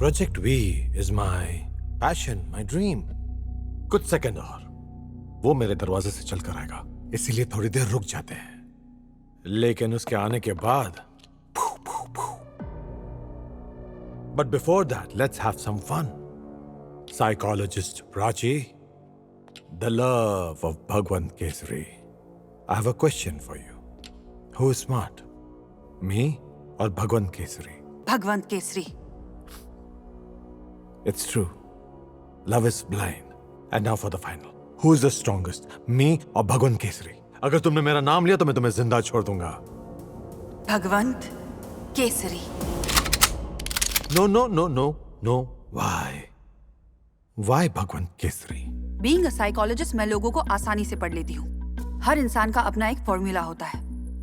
Project V is my passion, my dream. कुछ second और वो मेरे दरवाजे से चलकर आएगा, इसीलिए थोड़ी देर रुक जाते हैं। लेकिन उसके आने के बाद but before that let's have some fun. Psychologist Prachi, the love of Bhagwant Kesari, I have a question for you. Who is smart, me और भगवंत केसरी? भगवंत Kesari. It's true. Love is blind. And now for the final. Who is the strongest? Me or भगवंत केसरी? अगर तुमने मेरा नाम लिया तो मैं तुम्हें जिंदा छोड़ दूंगा। भगवंत Kesari. No, no, no, no, no. Why? Why Bhagwant Kesari? Being a psychologist, मैं लोगों को आसानी से पढ़ लेती हूँ। हर इंसान का अपना एक फॉर्मूला होता है।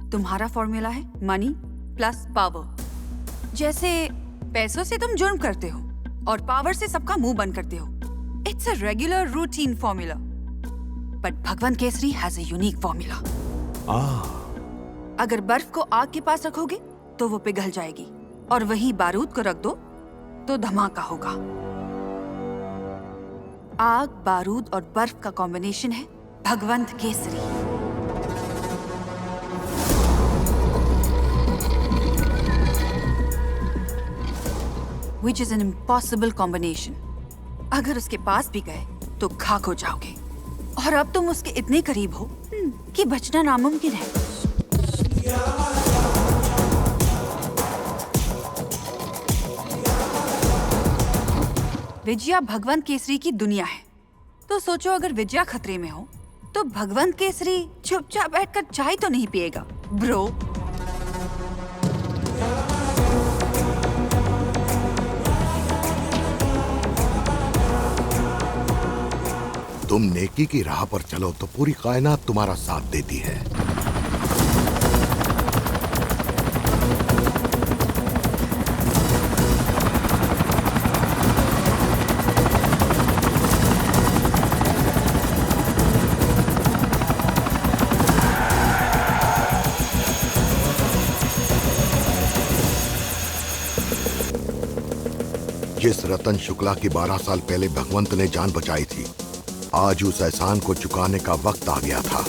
तुम्हारा फॉर्मूला है मनी प्लस पावर। जैसे पैसों से तुम जुर्म करते हो और पावर से सबका मुंह बंद करते हो। It's a regular routine formula, but Bhagwant Kesari has a unique formula. अगर बर्फ को आग के पास रखोगे तो वो पिघल जाएगी, और वहीं बारूद को रख दो तो धमाका होगा। आग, बारूद और बर्फ का कॉम्बिनेशन है भगवंत Kesari. Which is an impossible combination. अगर उसके पास भी गए तो खाक हो जाओगे, और अब तुम उसके इतने करीब हो कि बचना नामुमकिन है। विजया भगवंत केसरी की दुनिया है, तो सोचो अगर विजया खतरे में हो तो भगवंत केसरी चुपचाप बैठकर चाय तो नहीं पिएगा ब्रो। तुम नेकी की राह पर चलो तो पूरी कायनात तुम्हारा साथ देती है। जिस रतन शुक्ला की 12 साल पहले भगवंत ने जान बचाई थी, आज उस एहसान को चुकाने का वक्त आ गया था।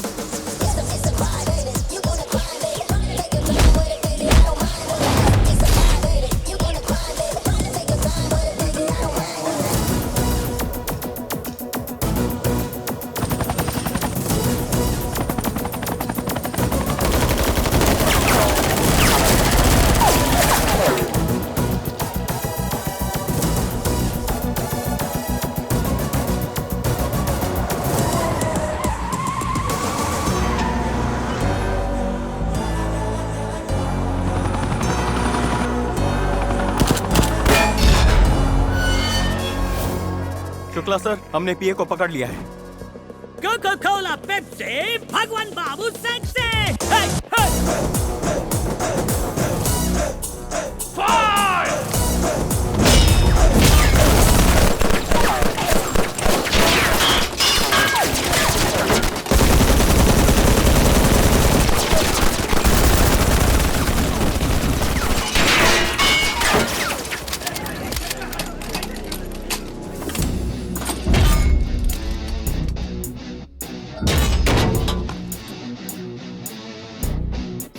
शुक्ला सर, हमने पीए को पकड़ लिया है। कोका कोला पेप्सी भगवान बाबू सेक्सी।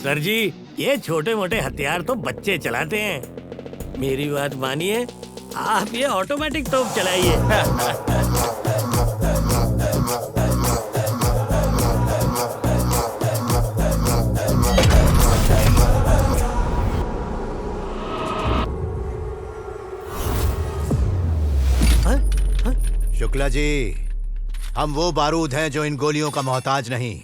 सर जी, ये छोटे मोटे हथियार तो बच्चे चलाते हैं। मेरी बात मानिए, आप ये ऑटोमेटिक तोप चलाइए। शुक्ला जी, हम वो बारूद हैं जो इन गोलियों का मोहताज नहीं।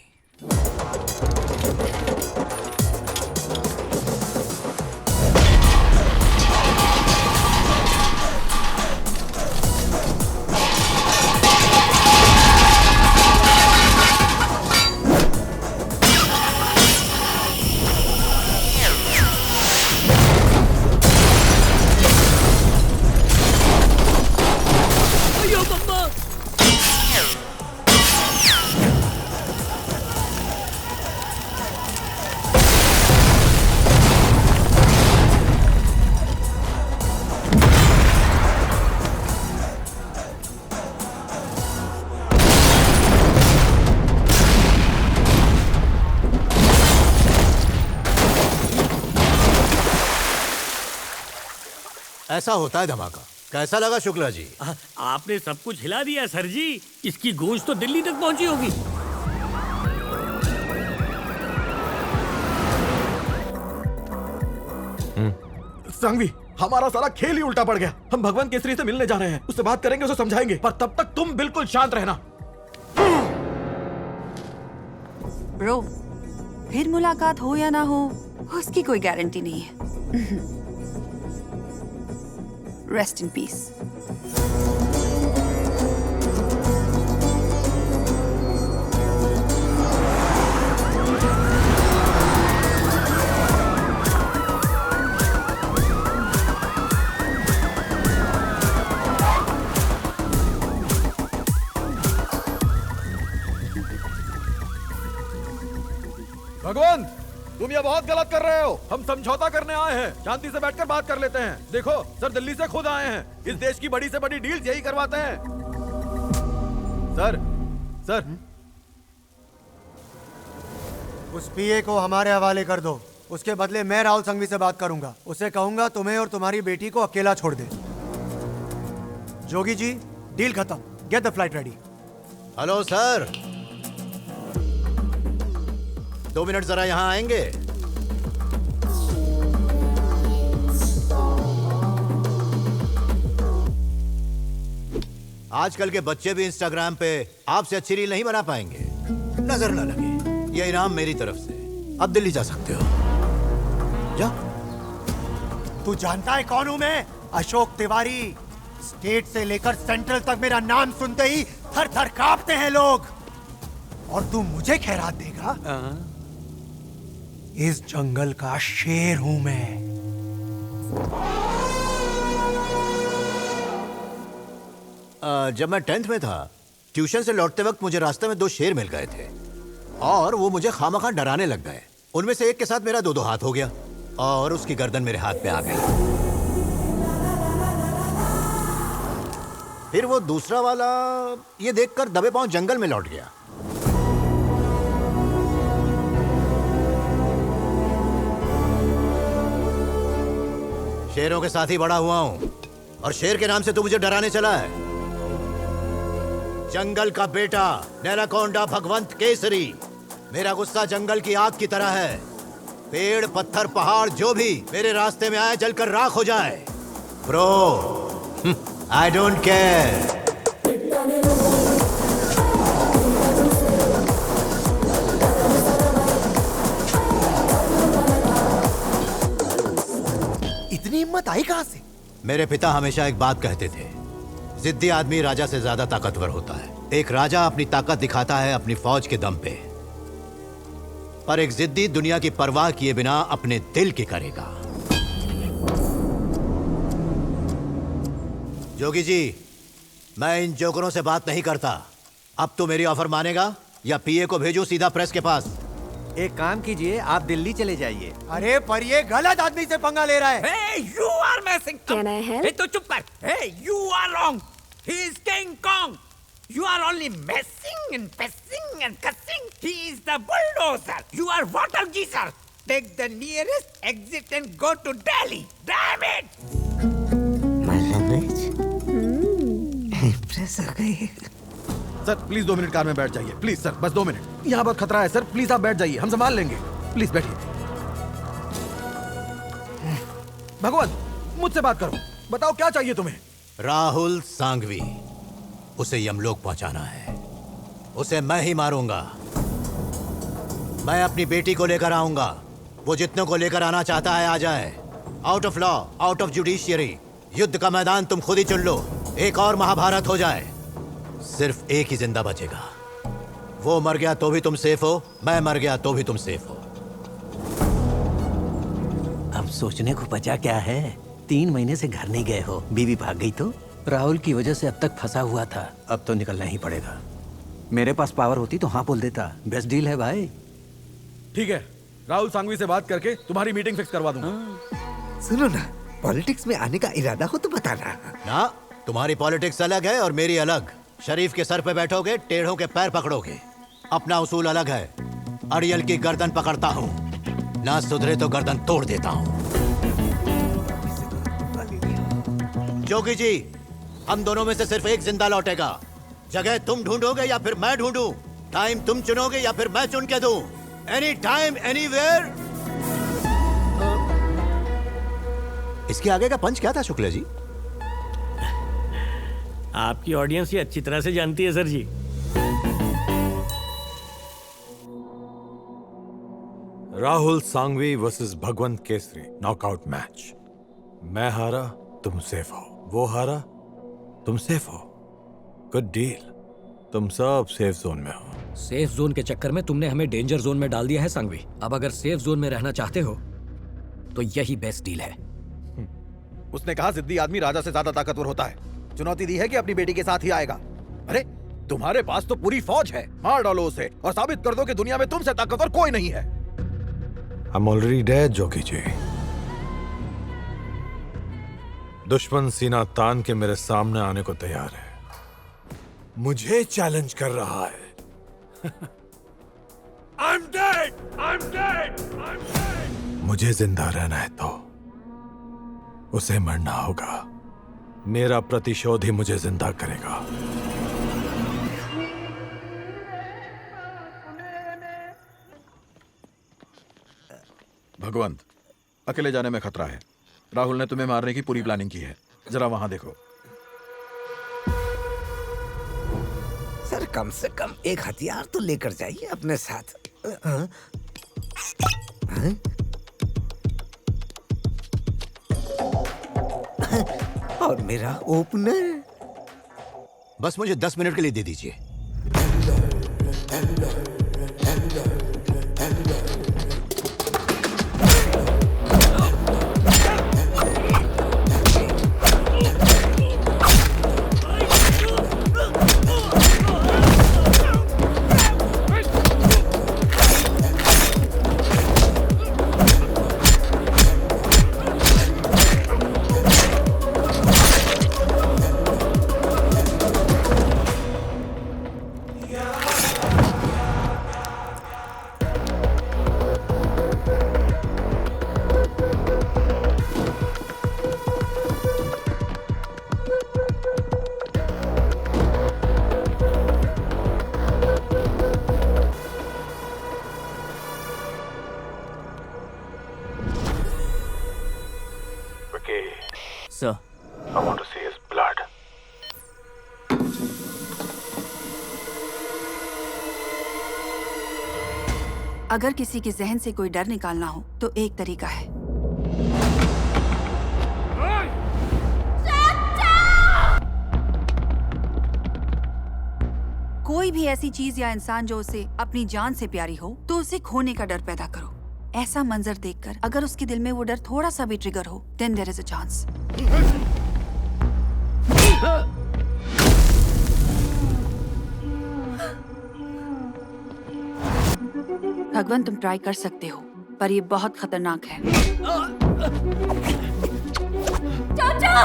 ऐसा होता है धमाका। कैसा लगा शुक्ला जी? आपने सब कुछ हिला दिया सर जी। इसकी गूंज तो दिल्ली तक पहुंची होगी। सांगवी, हमारा सारा खेल ही उल्टा पड़ गया। हम भगवान केसरी से मिलने जा रहे हैं, उससे बात करेंगे, उसे समझाएंगे, पर तब तक तुम बिल्कुल शांत रहना। ब्रो, फिर मुलाकात हो या ना हो, उसकी कोई गारंटी नहीं है। Rest in peace. भगवान, तुम ये बहुत गलत कर रहे हो। हम समझौता करने आए हैं, शांति से बैठकर बात कर लेते हैं। देखो सर, दिल्ली से खुद आए हैं, इस देश की बड़ी से बड़ी डील यही करवाते हैं। सर उस पीए को हमारे हवाले कर दो। उसके बदले मैं राहुल संघवी से बात करूंगा। उसे कहूंगा तुम्हें और तुम्हारी बेटी को अकेला छोड़ दे। जोगी जी, डील खत्म। Get the flight ready. Hello sir, 2 minute जरा यहाँ आएंगे? आजकल के बच्चे भी इंस्टाग्राम पे आपसे अच्छी रील नहीं बना पाएंगे। नजर न लगे, ये इनाम मेरी तरफ से। अब दिल्ली जा सकते हो, जा। तू जानता है कौन हूं मैं? अशोक तिवारी। स्टेट से लेकर सेंट्रल तक मेरा नाम सुनते ही थर थर कांपते हैं लोग। और तू मुझे खैरात देगा? इस जंगल का शेर हूं मैं। जब मैं 10th में था, ट्यूशन से लौटते वक्त मुझे रास्ते में 2 शेर मिल गए थे और वो मुझे खामखा डराने लग गए। उनमें से एक के साथ मेरा 2-2 हाथ हो गया और उसकी गर्दन मेरे हाथ पे आ गई। फिर वो दूसरा वाला ये देखकर दबे पांव जंगल में लौट गया। शेरों के साथ ही बड़ा हुआ हूं और शेर के नाम से तू मुझे डराने चला है। जंगल का बेटा, नैनाकोंडा भगवंत केसरी। मेरा गुस्सा जंगल की आग की तरह है। पेड़, पत्थर, पहाड़ जो भी मेरे रास्ते में आए जलकर राख हो जाए। Bro, I don't care. इतनी हिम्मत आई कहां से? मेरे पिता हमेशा एक बात कहते थे, जिद्दी आदमी राजा से ज्यादा ताकतवर होता है। एक राजा अपनी ताकत दिखाता है अपनी फौज के दम पे, पर एक जिद्दी दुनिया की परवाह किए बिना अपने दिल की करेगा। जोगी जी, मैं इन जोकरों से बात नहीं करता। अब तो मेरी ऑफर मानेगा या पीए को भेजूं सीधा प्रेस के पास? एक काम कीजिए, आप दिल्ली चले जाइए। अरे पर ये गलत आदमी से पंगा ले रहा है। Hey, you are messing up. Can I help? Hey, तो चुप कर. Hey, you are wrong. He is King Kong. You are only messing and pissing and cussing. He is the bulldozer. You are water geezer. Take the nearest exit and go to Delhi. Damn it! My language? Impress हो गई। Sir please 2 minute car में बैठ जाइए, please sir, बस 2 minute. यहाँ बहुत खतरा है सर, प्लीज आप बैठ जाइए, हम संभाल लेंगे। प्लीज बैठिए। भगवान, मुझसे बात करो, बताओ क्या चाहिए तुम्हें? राहुल सांघवी, उसे यमलोक पहुंचाना है। उसे मैं ही मारूंगा। मैं अपनी बेटी को लेकर आऊंगा। वो जितनों को लेकर आना चाहता है आ जाए। Out of law, out of judiciary. युद्ध का मैदान तुम खुद ही चुन लो। एक और महाभारत हो जाए। सिर्फ एक ही जिंदा बचेगा। वो मर गया तो भी तुम सेफ हो, मैं मर गया तो भी तुम सेफ हो। अब सोचने को बचा क्या है? 3 महीने से घर नहीं गए हो, बीवी भाग गई तो? राहुल की वजह से अब तक फंसा हुआ था, अब तो निकलना ही पड़ेगा। मेरे पास पावर होती तो हाँ बोल देता। बेस्ट डील है भाई। ठीक है, राहुल सांघवी से बात करके तुम्हारी मीटिंग फिक्स करवा दूंगा। सुनो ना, पॉलिटिक्स में आने का इरादा हो तो बताना। ना, तुम्हारी पॉलिटिक्स अलग है और मेरी अलग। शरीफ के सर पे बैठोगे, टेढ़ों के पैर पकड़ोगे। अपना उसूल अलग है। अड़ियल की गर्दन पकड़ता हूँ, ना सुधरे तो गर्दन तोड़ देता हूँ। जोगी जी, हम दोनों में से सिर्फ एक जिंदा लौटेगा। जगह तुम ढूंढोगे या फिर मैं ढूंढूं? टाइम तुम चुनोगे या फिर मैं चुन के दूं? Any time anywhere. इसके आगे का पंच क्या था शुक्ला जी? आपकी ऑडियंस ये अच्छी तरह से जानती है सर जी। राहुल सांघवी वर्सेस भगवंत केसरी नॉकआउट मैच। मैं हारा, तुम सेफ हो। वो हारा, तुम सेफ हो। Good deal. तुम सब सेफ जोन में हो। सेफ जोन के चक्कर में तुमने हमें डेंजर जोन में डाल दिया है सांघवी। अब अगर सेफ जोन में रहना चाहते हो तो यही बेस्ट डील है। उसने कहा जिद्दी आदमी राजा से ज्यादा ताकतवर होता है। चुनौती दी है कि अपनी बेटी के साथ ही आएगा। अरे तुम्हारे पास तो पूरी फौज है, मार डालो उसे और साबित कर दो कि दुनिया में तुमसे ताकतवर कोई नहीं है। I'm already dead, Jogi ji. दुश्मन सीना तान के मेरे सामने आने को तैयार है, मुझे चैलेंज कर रहा है। I'm dead! I'm dead! I'm dead! मुझे जिंदा रहना है तो उसे मरना होगा। मेरा प्रतिशोध ही मुझे जिंदा करेगा। भगवंत, अकेले जाने में खतरा है। राहुल ने तुम्हें मारने की पूरी प्लानिंग की है। जरा वहां देखो। सर कम से कम एक हथियार तो लेकर जाइए अपने साथ। और मेरा ओपनर। बस मुझे 10 मिनट के लिए दे दीजिए। Sir. I want to see his blood. अगर किसी के जहन से कोई डर निकालना हो तो एक तरीका है। कोई भी ऐसी चीज या इंसान जो उसे अपनी जान से प्यारी हो तो उसे खोने का डर पैदा करो। ऐसा मंजर देखकर अगर उसके दिल में वो डर थोड़ा सा भी ट्रिगर हो, then there is a chance. भगवान तुम ट्राई कर सकते हो, पर ये बहुत खतरनाक है। चाचा!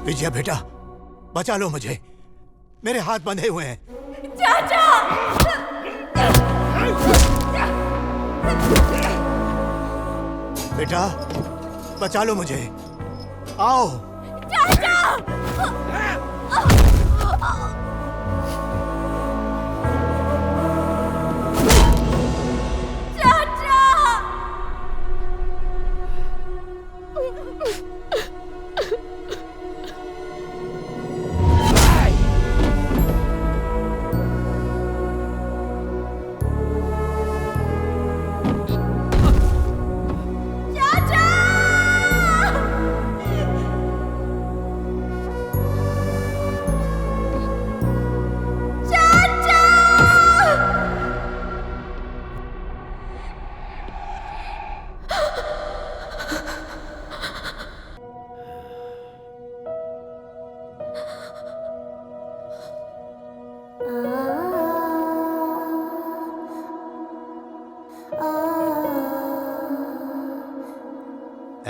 विजया बेटा, बचा लो मुझे, मेरे हाथ बंधे हुए हैं। चाचा! बेटा, बचा लो मुझे, आओ। चाचा!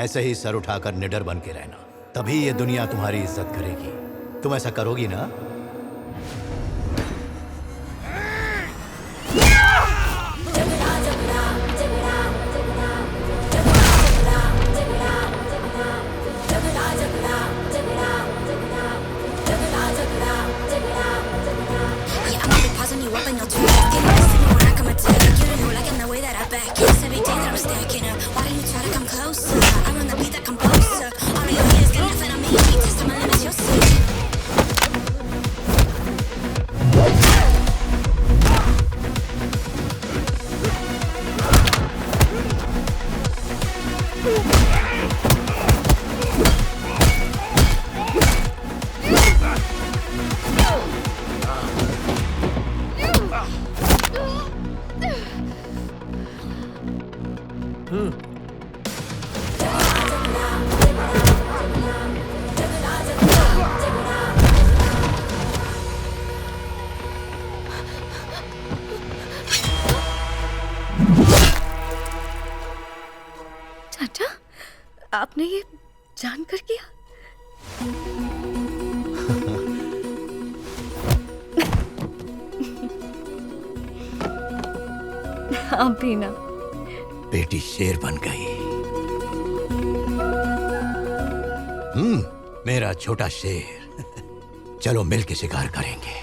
ऐसे ही सर उठाकर निडर बन के रहना, तभी ये दुनिया तुम्हारी इज्जत करेगी। तुम ऐसा करोगी ना? चाचा, आपने ये जानकर किया? आप भी ना। बेटी शेर बन गई। मेरा छोटा शेर। चलो मिल के शिकार करेंगे।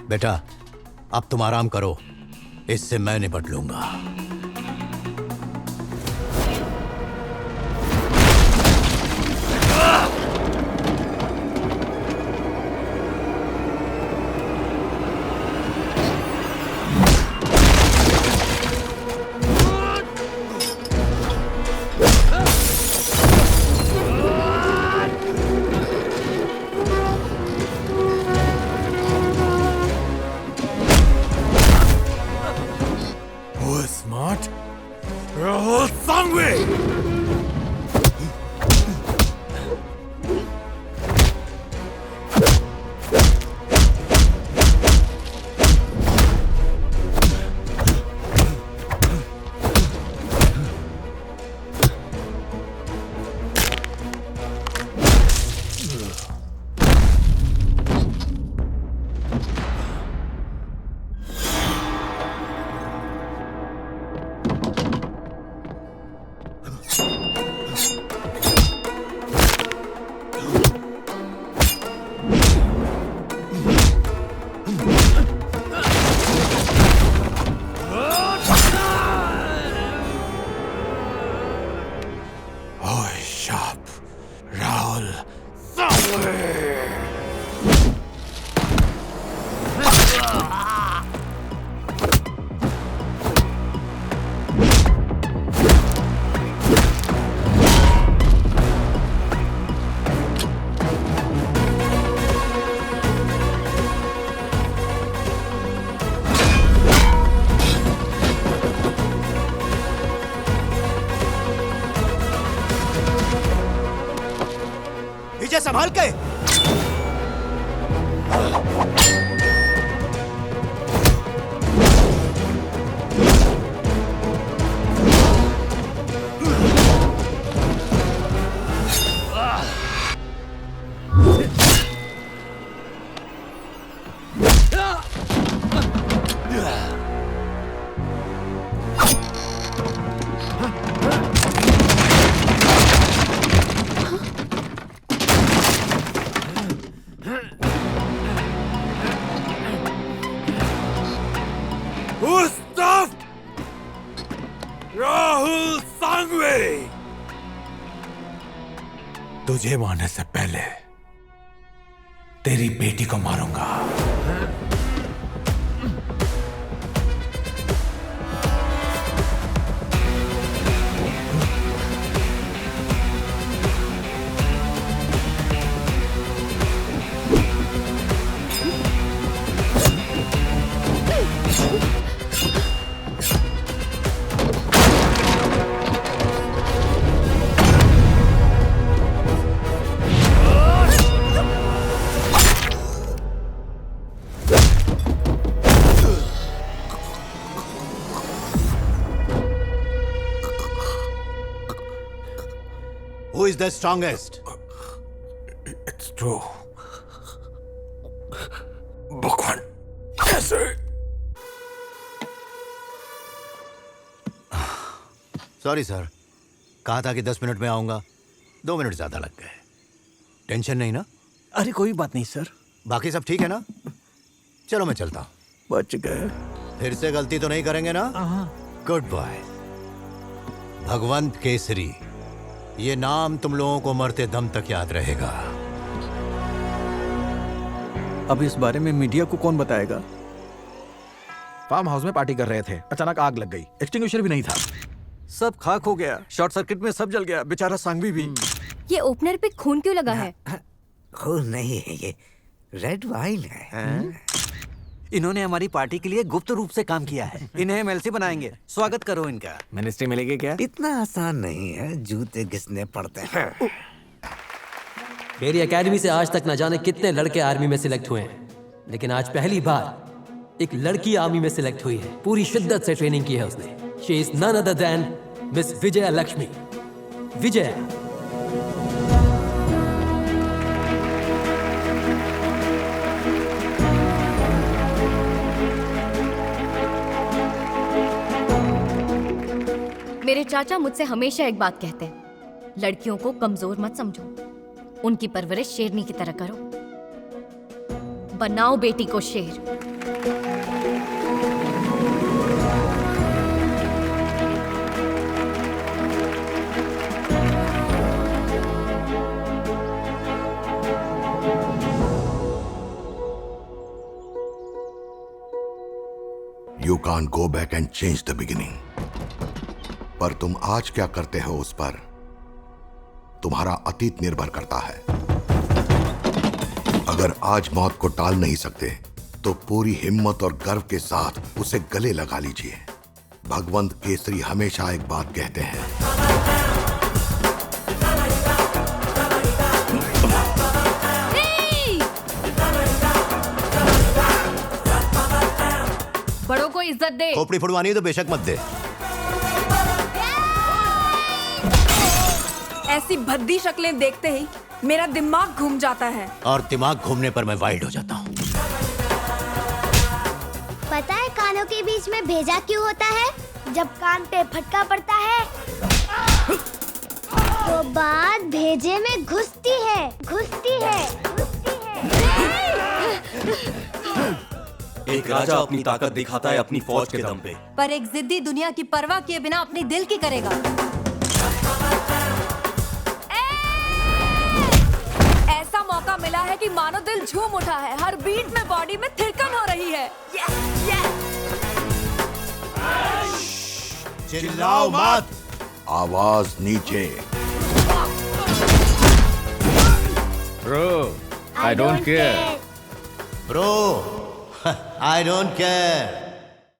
बेटा, अब तुम आराम करो, इससे मैं निपट लूंगा। Smart. संभाल के। राहुल सांघवी, तुझे मारने से पहले तेरी बेटी को मारूंगा। Who is the strongest? It's true. भगवान कैसे? सॉरी सर, कहा था कि 10 मिनट में आऊंगा, 2 मिनट ज्यादा लग गए। टेंशन नहीं ना? अरे कोई बात नहीं सर। बाकी सब ठीक है ना? चलो मैं चलता हूँ। बच गए। फिर से गलती तो नहीं करेंगे ना? Good bye. भगवंत केसरी, ये नाम तुम लोगों को मरते दम तक याद रहेगा। अब इस बारे में मीडिया को कौन बताएगा? फार्म हाउस में पार्टी कर रहे थे, अचानक आग लग गई, एक्सटिंग्विशर भी नहीं था। सब खाक हो गया, शॉर्ट सर्किट में सब जल गया, बेचारा सांघवी भी। ये ओपनर पे खून क्यों लगा है? खून नहीं है, ये रेड वाइन है। इन्होंने हमारी पार्टी के लिए गुप्त रूप से काम किया है। इन्हें एमएलसी बनाएंगे। स्वागत करो इनका। मिनिस्ट्री मिलेगी क्या? इतना आसान नहीं है, जूते घिसने पड़ते हैं। मेरी एकेडमी से आज तक न जाने कितने लड़के आर्मी में सिलेक्ट हुए हैं, लेकिन आज पहली बार एक लड़की आर्मी में सिलेक्ट हुई है। पूरी शिद्दत से ट्रेनिंग की है उसने। She is none other than miss Vijaya Lakshmi. Vijaya. मेरे चाचा मुझसे हमेशा एक बात कहते हैं, लड़कियों को कमजोर मत समझो, उनकी परवरिश शेरनी की तरह करो। बनाओ बेटी को शेर। You can't go back and change the beginning. पर तुम आज क्या करते हो उस पर तुम्हारा अतीत निर्भर करता है। अगर आज मौत को टाल नहीं सकते तो पूरी हिम्मत और गर्व के साथ उसे गले लगा लीजिए। भगवंत केसरी हमेशा एक बात कहते हैं, बड़ों को इज्जत दे। खोपड़ी फुड़वानी है तो बेशक मत दे। ऐसी भद्दी शक्लें देखते ही मेरा दिमाग घूम जाता है। और दिमाग घूमने पर मैं वाइल्ड हो जाता हूँ। पता है कानों के बीच में भेजा क्यों होता है? जब कान पे फटका पड़ता है तो बात भेजे में घुसती है, घुसती है, घुसती है। एक राजा अपनी ताकत दिखाता है अपनी फौज के दम पे, पर एक जिद्दी दुनिया की परवाह किए बिना अपने दिल की करेगा। ऐसा मौका मिला है कि मानो दिल झूम उठा है, हर बीट में बॉडी में थिरकन हो रही है। चिल्लाओ मत। आवाज नीचे। Bro, I don't care. Bro, I don't care.